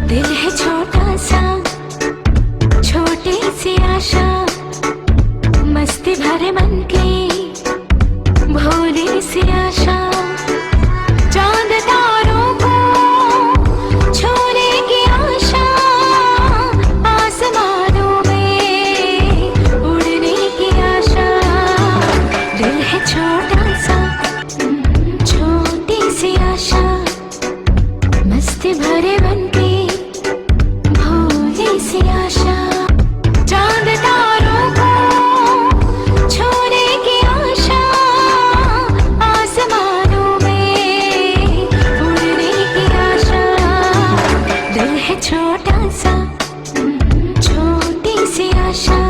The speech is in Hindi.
दिल है छोटा सा, छोटी सी आशा, मस्ती भरे मन की भोली सी आशा। चांद तारों को छूने की आशा, आसमानों में उड़ने की आशा। दिल है छोटा सा, छोटी सी आशा, मस्ती भरे मन की भोली सी आशा। चांद तारों को छूने की आशा, आसमानों में उड़ने की आशा। दिल है छोटा सा, छोटी सी आशा।